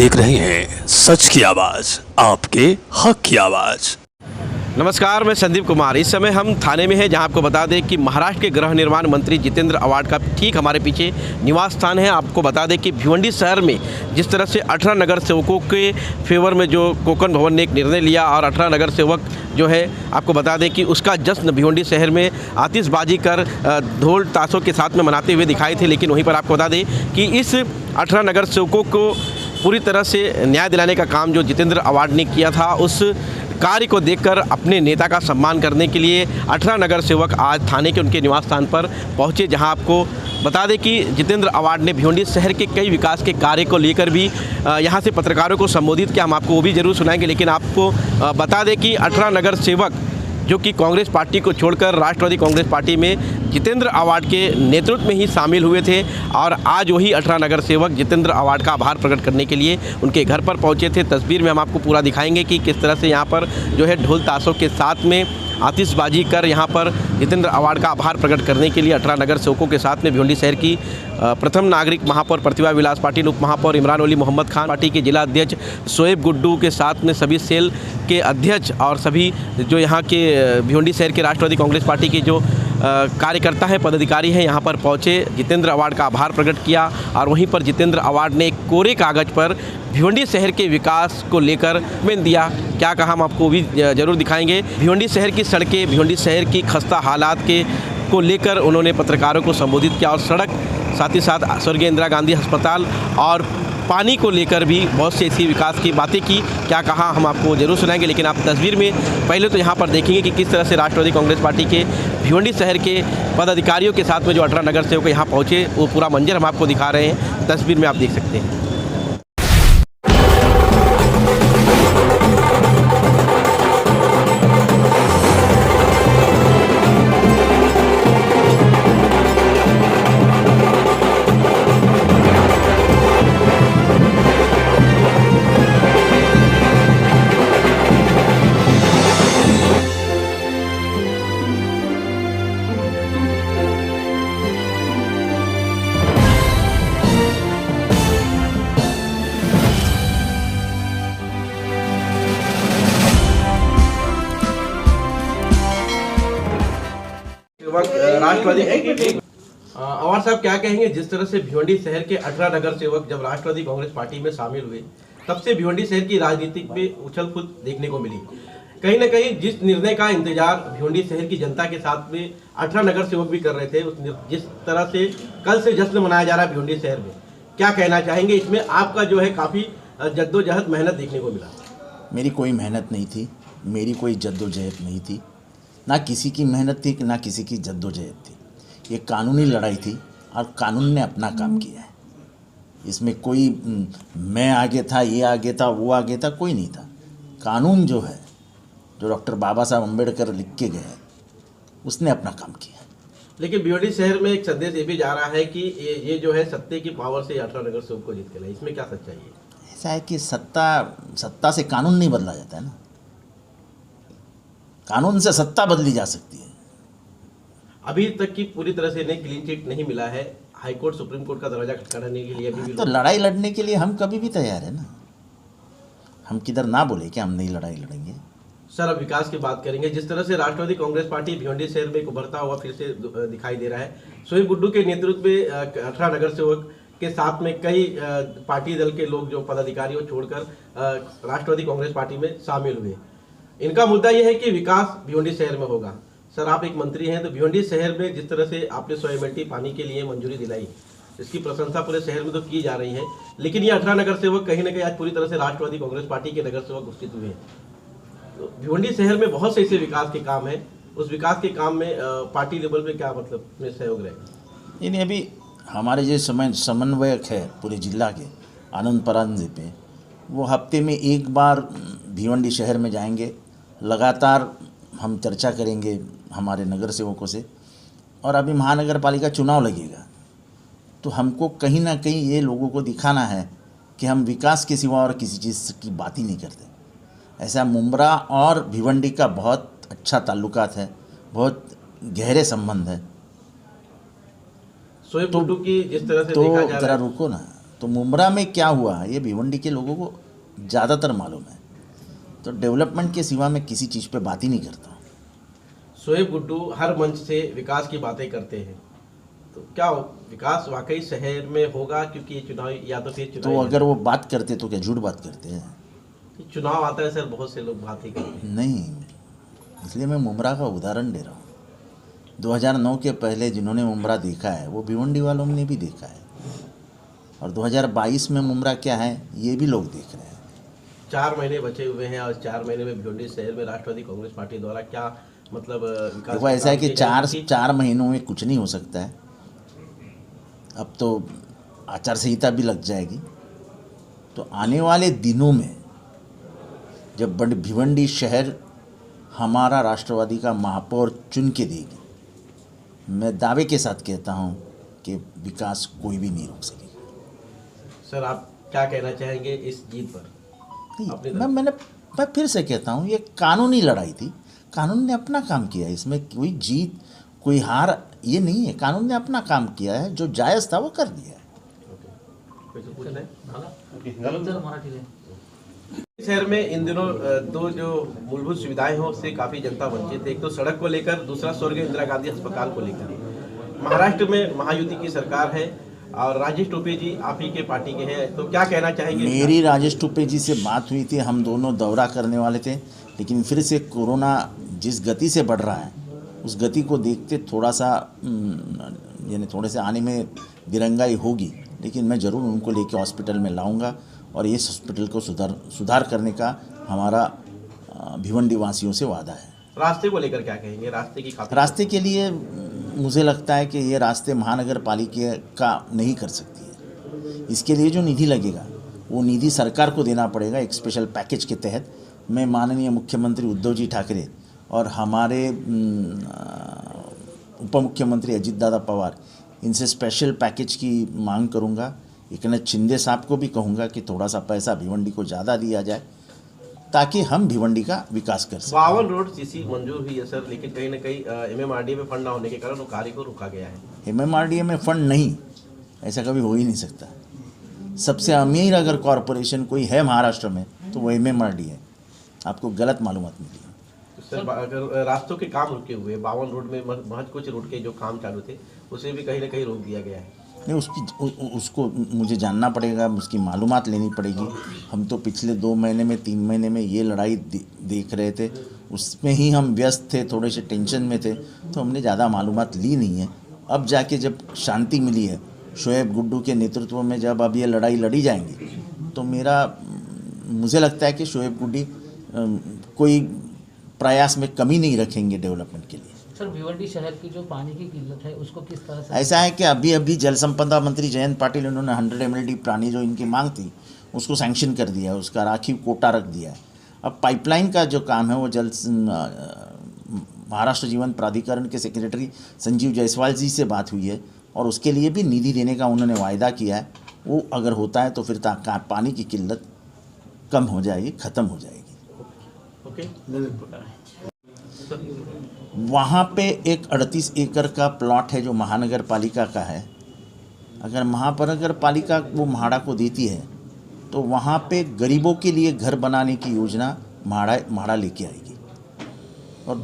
देख रहे हैं सच की आवाज, आपके हक की आवाज। नमस्कार, मैं संदीप कुमार। इस समय हम थाने में हैं, जहां आपको बता दें कि महाराष्ट्र के गृह निर्माण मंत्री जितेंद्र आव्हाड का ठीक हमारे पीछे निवास स्थान है। आपको बता दें कि भिवंडी शहर में जिस तरह से 18 नगर सेवकों के फेवर में जो कोंकण भवन ने एक निर्णय लिया और 18 नगर सेवक जो है, आपको बता दें कि उसका जश्न भिवंडी शहर में आतिशबाजी कर ढोल ताशों के साथ में मनाते हुए दिखाए थे। लेकिन वहीं पर आपको बता दें कि इस 18 नगर सेवकों को पूरी तरह से न्याय दिलाने का काम जो जितेंद्र आव्हाड ने किया था, उस कार्य को देखकर अपने नेता का सम्मान करने के लिए 18 नगर सेवक आज थाने के उनके निवास स्थान पर पहुंचे, जहां आपको बता दें कि जितेंद्र आव्हाड ने भिवंडी शहर के कई विकास के कार्य को लेकर भी यहां से पत्रकारों को संबोधित किया। हम आपको वो भी ज़रूर सुनाएंगे, लेकिन आपको बता दें कि 18 नगर सेवक जो कि कांग्रेस पार्टी को छोड़कर राष्ट्रवादी कांग्रेस पार्टी में जितेंद्र आव्हाड के नेतृत्व में ही शामिल हुए थे और आज वही 18 नगर सेवक जितेंद्र आव्हाड का आभार प्रकट करने के लिए उनके घर पर पहुंचे थे। तस्वीर में हम आपको पूरा दिखाएंगे कि किस तरह से यहां पर जो है ढोल ताशों के साथ में आतिशबाजी कर यहां पर जितेंद्र आव्हाड का आभार प्रकट करने के लिए 18 नगर सेवकों के साथ में भिवंडी शहर की प्रथम नागरिक महापौर प्रतिभा विलास पाटिल, उप महापौर इमरान वली मोहम्मद खान, पार्टी के जिला अध्यक्ष शोएब गुड्डू के साथ में सभी सेल के अध्यक्ष और सभी जो यहाँ के भिवंडी शहर के राष्ट्रवादी कांग्रेस पार्टी के जो कार्यकर्ता हैं, पदाधिकारी हैं, यहाँ पर पहुँचे, जितेंद्र आव्हाड का आभार प्रकट किया। और वहीं पर जितेंद्र आव्हाड ने एक कोरे कागज़ पर भिवंडी शहर के विकास को लेकर में दिया। क्या कहा हम आपको भी ज़रूर दिखाएंगे। भिवंडी शहर की सड़कें, भिवंडी शहर की खस्ता हालात के को लेकर उन्होंने पत्रकारों को संबोधित किया और सड़क, साथ ही साथ स्वर्गीय इंदिरा गांधी अस्पताल और पानी को लेकर भी बहुत से ऐसी विकास की बातें की। क्या कहा हम आपको ज़रूर सुनाएंगे, लेकिन आप तस्वीर में पहले तो यहाँ पर देखेंगे कि किस तरह से राष्ट्रवादी कांग्रेस पार्टी के भिवंडी शहर के पदाधिकारियों के साथ में जो 18 नगर सेवक यहाँ पहुँचे, वो पूरा मंजर हम आपको दिखा रहे हैं। तस्वीर में आप देख सकते हैं। राष्ट्रवादी आव्हाड साहब, क्या कहेंगे, जिस तरह से भिवंडी शहर के 18 नगर सेवक जब राष्ट्रवादी कांग्रेस पार्टी में शामिल हुए, तब से भिवंडी शहर की राजनीतिक में उछल कूद देखने को मिली। कहीं ना कहीं जिस निर्णय का इंतजार भिवंडी शहर की जनता के साथ में 18 नगर सेवक भी कर रहे थे, जिस तरह से कल से जश्न मनाया जा रहा है भिवंडी शहर में, क्या कहना चाहेंगे? इसमें आपका जो है काफ़ी जद्दोजहद मेहनत देखने को मिला। मेरी कोई मेहनत नहीं थी, मेरी कोई जद्दोजहद नहीं थी, ना किसी की मेहनत थी, ना किसी की जद्दोजहद थी। ये कानूनी लड़ाई थी और कानून ने अपना काम किया है। इसमें कोई मैं आगे था, ये आगे था, वो आगे था, कोई नहीं था। कानून जो है, जो डॉक्टर बाबा साहब अम्बेडकर लिख के गए, उसने अपना काम किया। लेकिन भिवंडी शहर में एक संदेश ये भी जा रहा है कि ये जो है सत्ते की पावर से 18 नगर सेवक को जीत के लाए, इसमें क्या सच्चाई है? ऐसा है कि सत्ता से कानून नहीं बदला जाता है ना, कानून से सत्ता बदली जा सकती है। अभी तक की पूरी तरह से इन्हें क्लीन चिट नहीं मिला है। हाई कोर्ट, सुप्रीम कोर्ट का दरवाजा खटखटाने के लिए अभी भी तो लड़ाई लड़ने के लिए हम कभी भी तैयार है ना। हम किधर ना बोले कि हम नहीं लड़ाई लड़ेंगे। सर, अब विकास की बात करेंगे। जिस तरह से राष्ट्रवादी कांग्रेस पार्टी भिवंडी शहर में उभरता हुआ फिर से दिखाई दे रहा है, शोएब गुड्डू के नेतृत्व में 18 नगर सेवक के साथ में कई पार्टी दल के लोग जो पदाधिकारियों छोड़कर राष्ट्रवादी कांग्रेस पार्टी में शामिल हुए। इनका मुद्दा यह है कि विकास भिवंडी शहर में होगा। सर, आप एक मंत्री हैं, तो भिवंडी शहर में जिस तरह से आपने 100 MLT पानी के लिए मंजूरी दिलाई, इसकी प्रशंसा पूरे शहर में तो की जा रही है, लेकिन ये 18 नगर सेवक कहीं ना कहीं आज पूरी तरह से राष्ट्रवादी कांग्रेस पार्टी के नगर सेवक घोषित हुए हैं। तो भिवंडी शहर में बहुत से ऐसे विकास के काम हैं, उस विकास के काम में पार्टी लेवल पे क्या मतलब में सहयोग रहेगा? यानी अभी हमारे जो समन्वयक है पूरे जिला के, आनंद परांजे पे, वो हफ्ते में एक बार भिवंडी शहर में जाएंगे। लगातार हम चर्चा करेंगे हमारे नगर सेवकों से। और अभी महानगर पालिका चुनाव लगेगा, तो हमको कहीं ना कहीं ये लोगों को दिखाना है कि हम विकास के सिवा और किसी चीज़ की बात ही नहीं करते। ऐसा मुंब्रा और भिवंडी का बहुत अच्छा ताल्लुकात है, बहुत गहरे संबंध है। शोएब गुड्डू की जिस तरह से तो देखा जा जरा रहा है, रुको ना, तो मुमरा में क्या हुआ ये भिवंडी के लोगों को ज़्यादातर मालूम है। तो डेवलपमेंट के सिवा मैं किसी चीज़ पे बात ही नहीं करता। शोएब गुड्डू हर मंच से विकास की बातें करते हैं, तो क्या विकास वाकई शहर में होगा? क्योंकि ये चुनाव या तो फिर तो अगर वो बात करते तो क्या झूठ बात करते हैं? चुनाव आता है सर, बहुत से लोग बात ही करते हैं। नहीं, इसलिए मैं मुमरा का उदाहरण दे रहा हूँ। 2009 के पहले जिन्होंने मुमरा देखा है वो भिवंडी वालों ने भी देखा है, और 2022 में मुमरा क्या है ये भी लोग देख रहे हैं। 4 महीने बचे हुए हैं और 4 महीने में भिवंडी शहर में राष्ट्रवादी कांग्रेस पार्टी द्वारा क्या मतलब विकास? देखो ऐसा है कि 4 महीनों में कुछ नहीं हो सकता है। अब तो आचार संहिता भी लग जाएगी। तो आने वाले दिनों में जब भिवंडी शहर हमारा राष्ट्रवादी का महापौर चुन के देगी, मैं दावे के साथ कहता हूं कि विकास कोई भी नहीं रोक सकेगा। सर आप क्या कहना चाहेंगे इस जीत पर? मैं फिर से कहता हूं ये कानूनी लड़ाई थी। कानून ने अपना काम किया है, इसमें कोई जीत कोई हार ये नहीं है। कानून ने अपना काम किया है, जो जायज़ था वो कर दिया है। शहर में इन दिनों दो जो मूलभूत सुविधाएं हैं उससे काफ़ी जनता वंचित है। एक तो सड़क को लेकर, दूसरा स्वर्गीय इंदिरा गांधी अस्पताल को लेकर। महाराष्ट्र में महायुति की सरकार है और राजेश टोपे जी आप ही के पार्टी के हैं, तो क्या कहना चाहेंगे? मेरी राजेश टोपे जी से बात हुई थी, हम दोनों दौरा करने वाले थे, लेकिन फिर से कोरोना जिस गति से बढ़ रहा है उस गति को देखते थोड़ा सा यानी थोड़े से आने में दिरंगाई होगी, लेकिन मैं ज़रूर उनको लेके हॉस्पिटल में लाऊंगा और इस हॉस्पिटल को सुधार करने का हमारा भिवंडी वासियों से वादा है। रास्ते को लेकर क्या कहेंगे? रास्ते के लिए मुझे लगता है कि ये रास्ते महानगर पालिका का नहीं कर सकती है। इसके लिए जो निधि लगेगा वो निधि सरकार को देना पड़ेगा एक स्पेशल पैकेज के तहत। मैं माननीय मुख्यमंत्री उद्धव जी ठाकरे और हमारे उप मुख्यमंत्री अजित दादा पवार इनसे स्पेशल पैकेज की मांग करूंगा। एकनाथ शिंदे साहब को भी कहूँगा कि थोड़ा सा पैसा भिवंडी को ज़्यादा दिया जाए ताकि हम भिवंडी का विकास कर सकें। 52 रोड सीसी मंजूर हुई है सर, लेकिन कहीं ना कहीं MMRDA में फंड ना होने के कारण वो कार्य को रोका गया है। MMRDA में फंड नहीं, ऐसा कभी हो ही नहीं सकता। सबसे अमीर अगर कॉरपोरेशन कोई है महाराष्ट्र में तो वो MMRDA है। आपको गलत मालूमात मिली है। तो सर अगर रास्तों के काम रुके हुए 52 रोड में महज कुछ रोड के जो काम चालू थे उसे भी कहीं ना कहीं रोक दिया गया है। नहीं, उसको मुझे जानना पड़ेगा, उसकी मालूमात लेनी पड़ेगी। हम तो पिछले 2 महीने में 3 महीने में ये लड़ाई देख रहे थे, उसमें ही हम व्यस्त थे, थोड़े से टेंशन में थे, तो हमने ज़्यादा मालूमात ली नहीं है। अब जाके जब शांति मिली है शोएब गुड्डू के नेतृत्व में, जब अब ये लड़ाई लड़ी जाएंगी तो मुझे लगता है कि शोएब गुड्डी कोई प्रयास में कमी नहीं रखेंगे डेवलपमेंट के लिए। सर भिवंडी शहर की जो पानी की किल्लत है उसको किस तरह से? ऐसा है कि अभी जल संपदा मंत्री जयंत पाटिल उन्होंने 100 mld पानी जो इनकी मांग थी उसको सैंक्शन कर दिया है, उसका राखी कोटा रख दिया है। अब पाइपलाइन का जो काम है वो महाराष्ट्र जीवन प्राधिकरण के सेक्रेटरी संजीव जायसवाल जी से बात हुई है और उसके लिए भी निधि देने का उन्होंने वायदा किया है। वो अगर होता है तो फिर पानी की किल्लत कम हो जाएगी, ख़त्म हो जाएगी। वहाँ पे एक 38 एकड़ का प्लॉट है जो महानगर पालिका का है। अगर महानगर पालिका वो म्हाडा को देती है तो वहाँ पे गरीबों के लिए घर बनाने की योजना म्हाडा लेके आएगी और